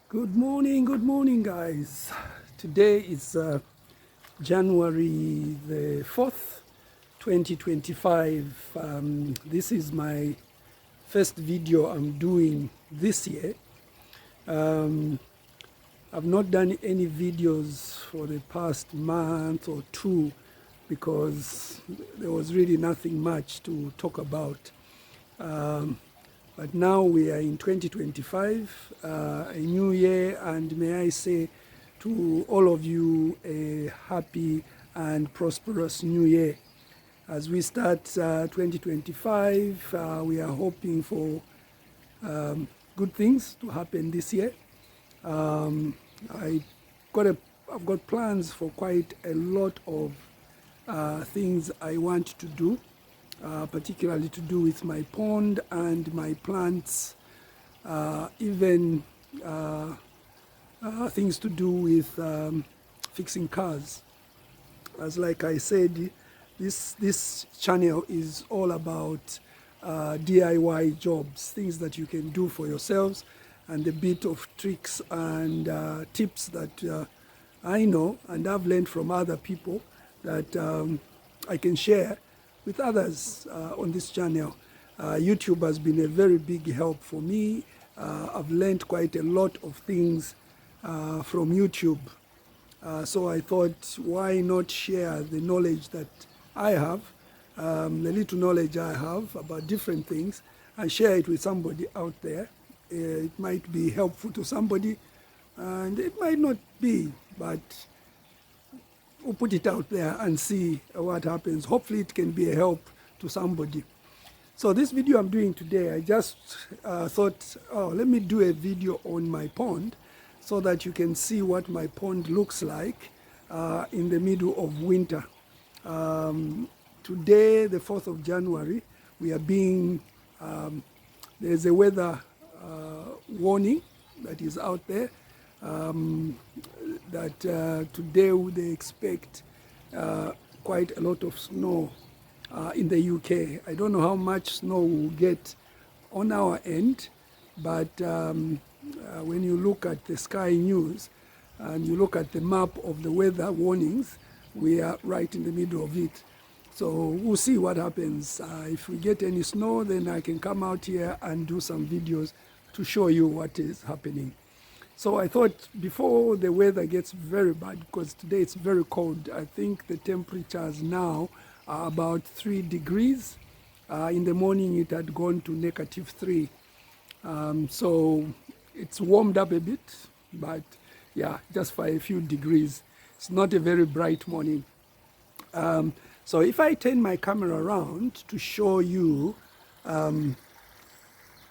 Good morning, guys. Today is January the 4th, 2025. This is my first video I'm doing this year. I've not done any videos for the past month or two because there was really nothing much to talk about. But now we are in 2025, a new year, and may I say to all of you a happy and prosperous new year. As we start 2025, we are hoping for good things to happen this year. I I've got plans for quite a lot of things I want to do, particularly to do with my pond and my plants, even things to do with fixing cars. As like I said, this channel is all about DIY jobs, things that you can do for yourselves, and a bit of tricks and tips that I know and I've learned from other people that I can share with others on this channel. YouTube has been a very big help for me. I've learned quite a lot of things from YouTube. So I thought, why not share the knowledge that I have, the little knowledge I have about different things, and share it with somebody out there. It might be helpful to somebody, and it might not be, but we'll put it out there and see what happens. Hopefully it can be a help to somebody. So this video I'm doing today, I just thought, oh, let me do a video on my pond so that you can see what my pond looks like in the middle of winter. Today, the 4th of January, we are being, there's a weather warning that is out there, that today they expect quite a lot of snow in the UK. I don't know how much snow we'll get on our end, but when you look at the Sky News and you look at the map of the weather warnings, we are right in the middle of it. So we'll see what happens. If we get any snow, then I can come out here and do some videos to show you what is happening. So I thought before the weather gets very bad, because today it's very cold, I think the temperatures now are about 3 degrees. In the morning it had gone to -3. So it's warmed up a bit, but yeah, just by a few degrees. It's not a very bright morning. So if I turn my camera around to show you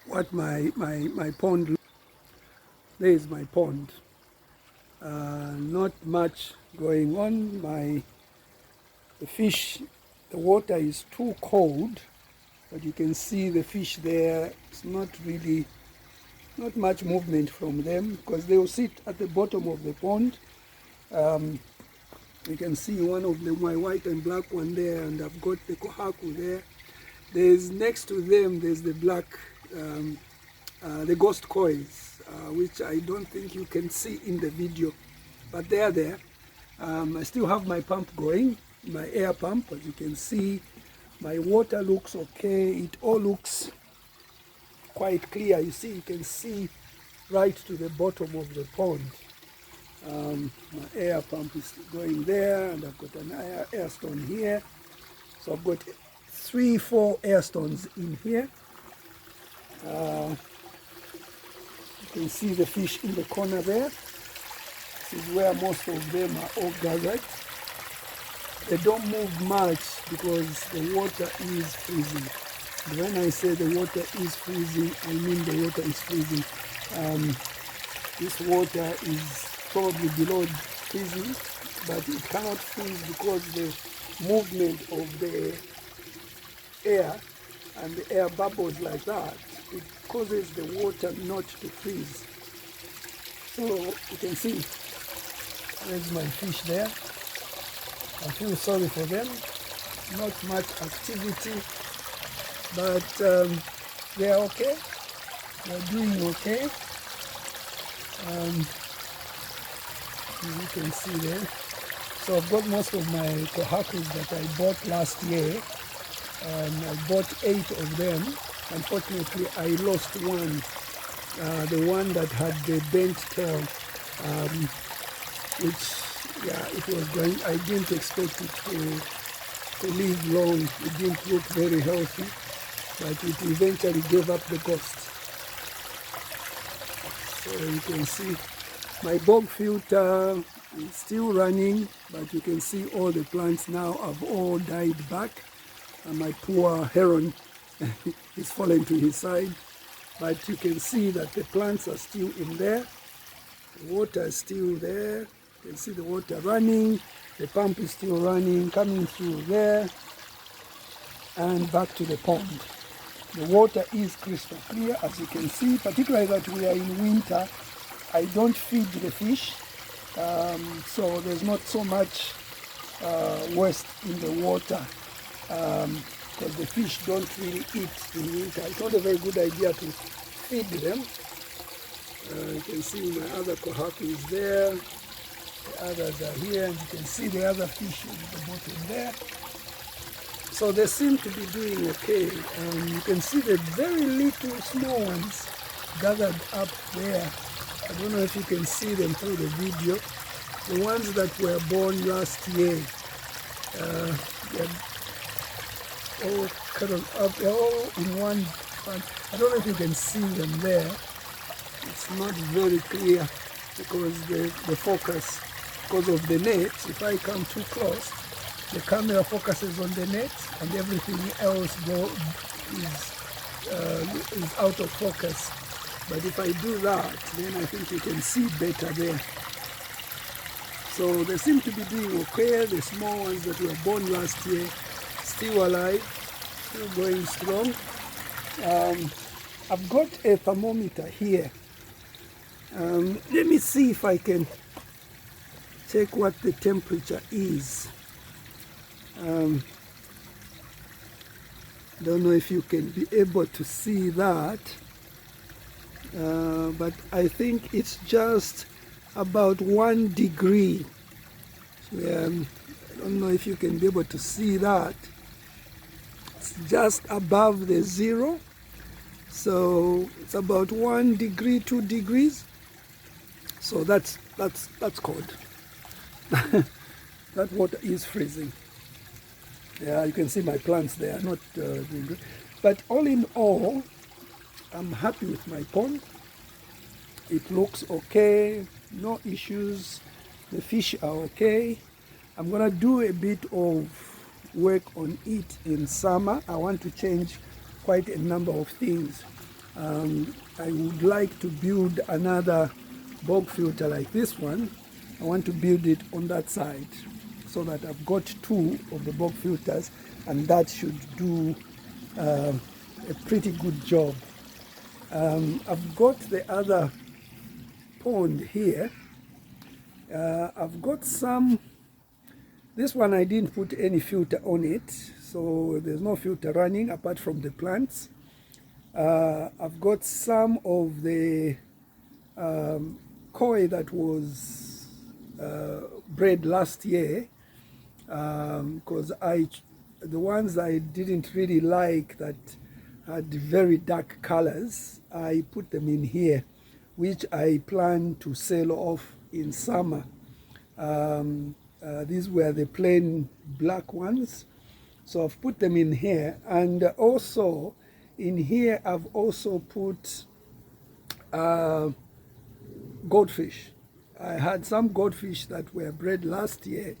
what my pond, there is my pond. Not much going on. The fish, the water is too cold, but you can see the fish there. It's not much movement from them because they will sit at the bottom of the pond. You can see one of them, my white and black one there, and I've got the kohaku there. There's next to them, there's the black, the ghost kois, which I don't think you can see in the video, but they are there. I still have my pump going, my air pump. As you can see, my water looks okay. It all looks quite clear. You see, you can see right to the bottom of the pond. My air pump is going there, and I've got an air stone here. So I've got 3-4 air stones in here. You can see the fish in the corner there. This is where most of them are all gathered. They don't move much because the water is freezing. When I say the water is freezing, I mean the water is freezing. This water is probably below freezing, but it cannot freeze because the movement of the air and the air bubbles like that, it causes the water not to freeze. So you can see, there's my fish there. I feel sorry for them. Not much activity, but they are okay. They're doing okay. As you can see there. So I've got most of my kohakus that I bought last year. I bought 8 of them. Unfortunately, I lost one, the one that had the bent tail, which, yeah, it was going, I didn't expect it to live long. It didn't look very healthy, but it eventually gave up the ghost. So you can see my bog filter is still running, but you can see all the plants now have all died back. And my poor heron is fallen to his side. But you can see that the plants are still in there. The water is still there. You can see the water running. The pump is still running, coming through there and back to the pond. The water is crystal clear, as you can see, particularly that we are in winter. I don't feed the fish, so there's not so much waste in the water, because the fish don't really eat in winter. It's not a very good idea to feed them. You can see my other kohaku is there. The others are here, and you can see the other fish at the bottom there. So they seem to be doing okay. You can see the very little small ones gathered up there. I don't know if you can see them through the video. The ones that were born last year, they're all kind of up, they're all in one pond. I don't know if you can see them there. It's not very clear because the focus, because of the net. If I come too close, the camera focuses on the net and everything else is out of focus. But if I do that, then I think you can see better there. So they seem to be doing okay. The small ones that were born last year, still alive, still going strong. I've got a thermometer here. Let me see if I can check what the temperature is. Don't know if you can be able to see that, but I think it's just about 1 degree. I don't know if you can be able to see that. It's just above the 0, so it's about 1 degree, 2 degrees. So that's cold. That water is freezing. Yeah, you can see my plants, they are not doing good. But all in all, I'm happy with my pond. It looks okay, no issues. The fish are okay. I'm gonna do a bit of work on it in summer. I want to change quite a number of things. I would like to build another bog filter like this one. I want to build it on that side, so that I've got 2 of the bog filters, and that should do a pretty good job. I've got the other pond here. I've got some, this one I didn't put any filter on it, so there's no filter running apart from the plants. I've got some of the koi that was bred last year, because the ones I didn't really like that had very dark colors, I put them in here, which I plan to sell off in summer. These were the plain black ones, so I've put them in here. And also in here I've also put goldfish. I had some goldfish that were bred last year,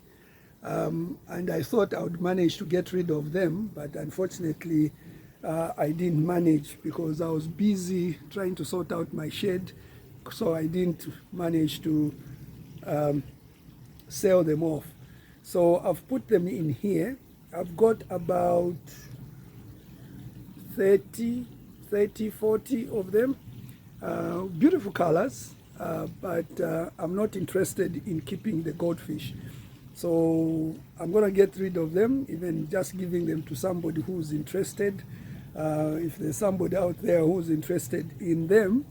and I thought I would manage to get rid of them, but unfortunately I didn't manage because I was busy trying to sort out my shed, so I didn't manage to sell them off. So I've put them in here. I've got about 30, 40 of them. Beautiful colors, but I'm not interested in keeping the goldfish. So I'm gonna get rid of them, even just giving them to somebody who's interested. If there's somebody out there who's interested in them,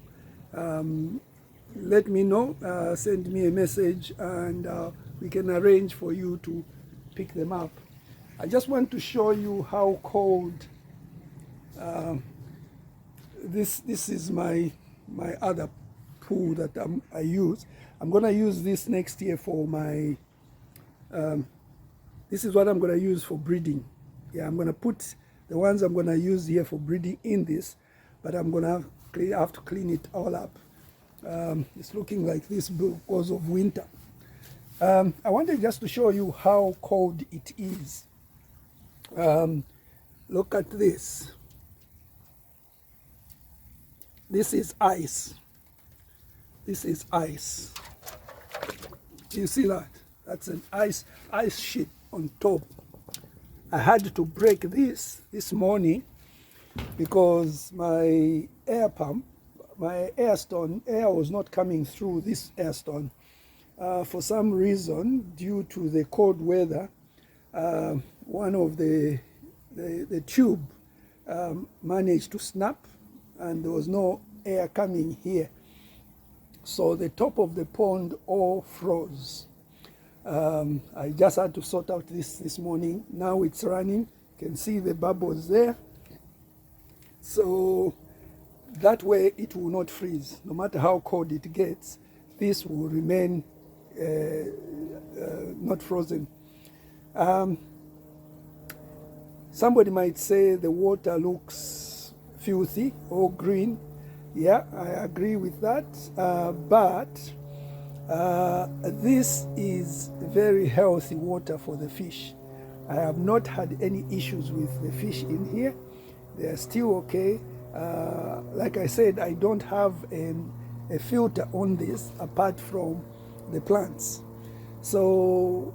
let me know, send me a message, and we can arrange for you to pick them up. I just want to show you how cold this is my other pool that I use. I'm gonna use this next year for my this is what I'm gonna use for breeding. Yeah, I'm gonna put the ones I'm gonna use here for breeding in this, but I'm gonna have to clean it all up. It's looking like this because of winter. I wanted just to show you how cold it is. Look at this. This is ice. This is ice. You see that? That's an ice sheet on top. I had to break this morning because my air pump, my air was not coming through this air stone. For some reason, due to the cold weather, one of the tube managed to snap, and there was no air coming here. So the top of the pond all froze. I just had to sort out this morning. Now it's running. You can see the bubbles there. So that way it will not freeze. No matter how cold it gets, this will remain not frozen. Somebody might say the water looks filthy or green. Yeah, I agree with that. But this is very healthy water for the fish. I have not had any issues with the fish in here. They are still okay. Like I said, I don't have a filter on this apart from the plants. So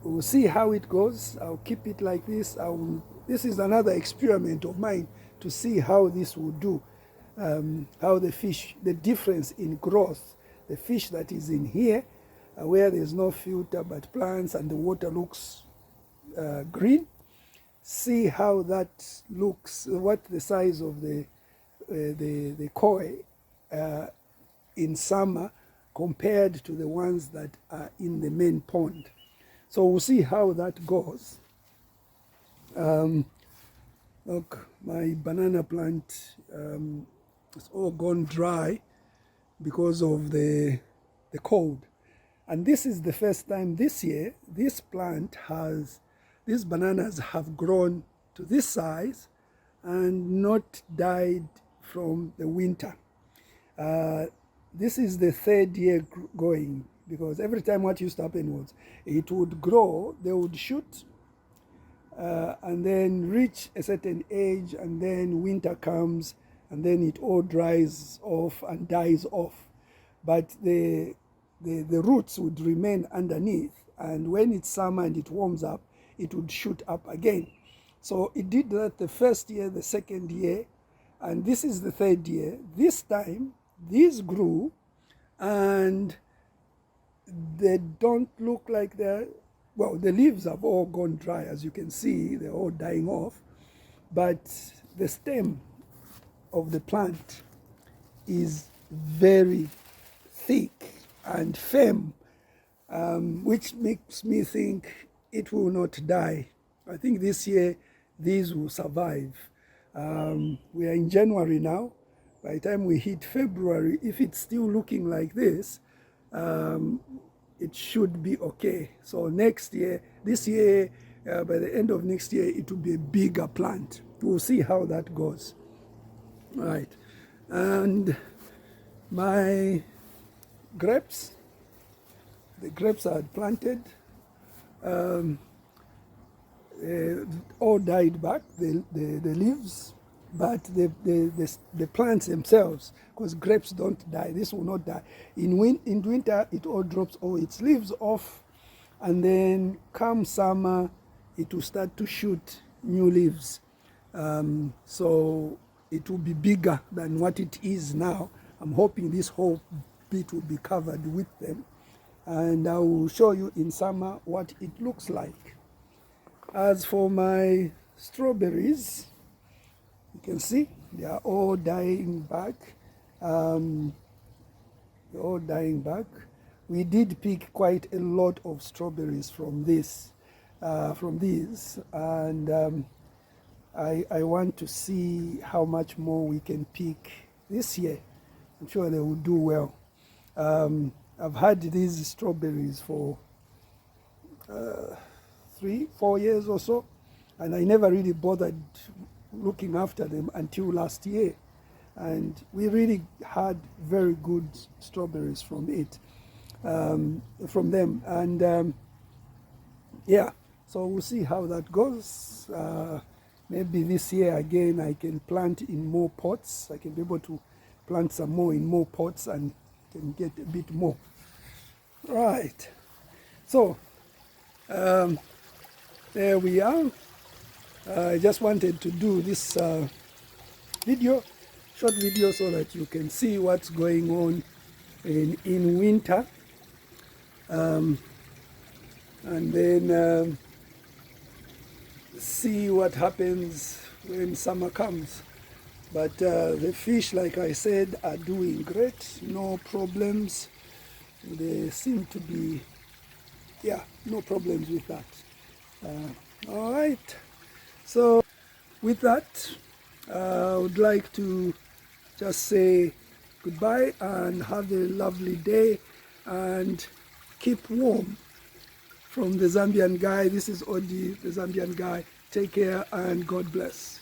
we'll see how it goes. I'll keep it like this. This is another experiment of mine to see how this will do. How the fish, the difference in growth, the fish that is in here, where there's no filter but plants and the water looks green. See how that looks, what the size of the koi in summer compared to the ones that are in the main pond. So we'll see how that goes. Look, my banana plant, it's all gone dry because of the cold. And this is the first time this year this these bananas have grown to this size and not died from the winter. This is the third year going, because every time what used to happen was it would grow, they would shoot, and then reach a certain age, and then winter comes, and then it all dries off and dies off. But the roots would remain underneath, and when it's summer and it warms up, it would shoot up again. So it did that the first year, the second year, and this is the third year. This time, these grew, and they don't look like they're, well, the leaves have all gone dry, as you can see, they're all dying off, but the stem of the plant is very thick and firm, which makes me think it will not die. I think this year these will survive. We are in January now. By the time we hit February, if it's still looking like this, it should be okay. So next year, this year, by the end of next year, it will be a bigger plant. We'll see how that goes. All right. And my grapes, the grapes I had planted, all died back, the leaves, but the plants themselves, because grapes don't die, this will not die. In winter, it all drops all its leaves off, and then come summer, it will start to shoot new leaves. So it will be bigger than what it is now. I'm hoping this whole bit will be covered with them, and I will show you in summer what it looks like. As for my strawberries, you can see they are all dying back. They're all dying back. We did pick quite a lot of strawberries from this, from these, and I want to see how much more we can pick this year. I'm sure they will do well. I've had these strawberries for 3-4 years or so, and I never really bothered looking after them until last year. And we really had very good strawberries from it, from them. And yeah, so we'll see how that goes. Maybe this year again I can plant in more pots. I can be able to plant some more in more pots and can get a bit more. Right. So there we are. I just wanted to do this video, short video, so that you can see what's going on in winter, and then see what happens when summer comes. But the fish, like I said, are doing great, no problems. They seem to be, yeah, no problems with that. All right, so with that, I would like to just say goodbye and have a lovely day and keep warm. From the Zambian guy, this is Odi, the Zambian guy. Take care and God bless.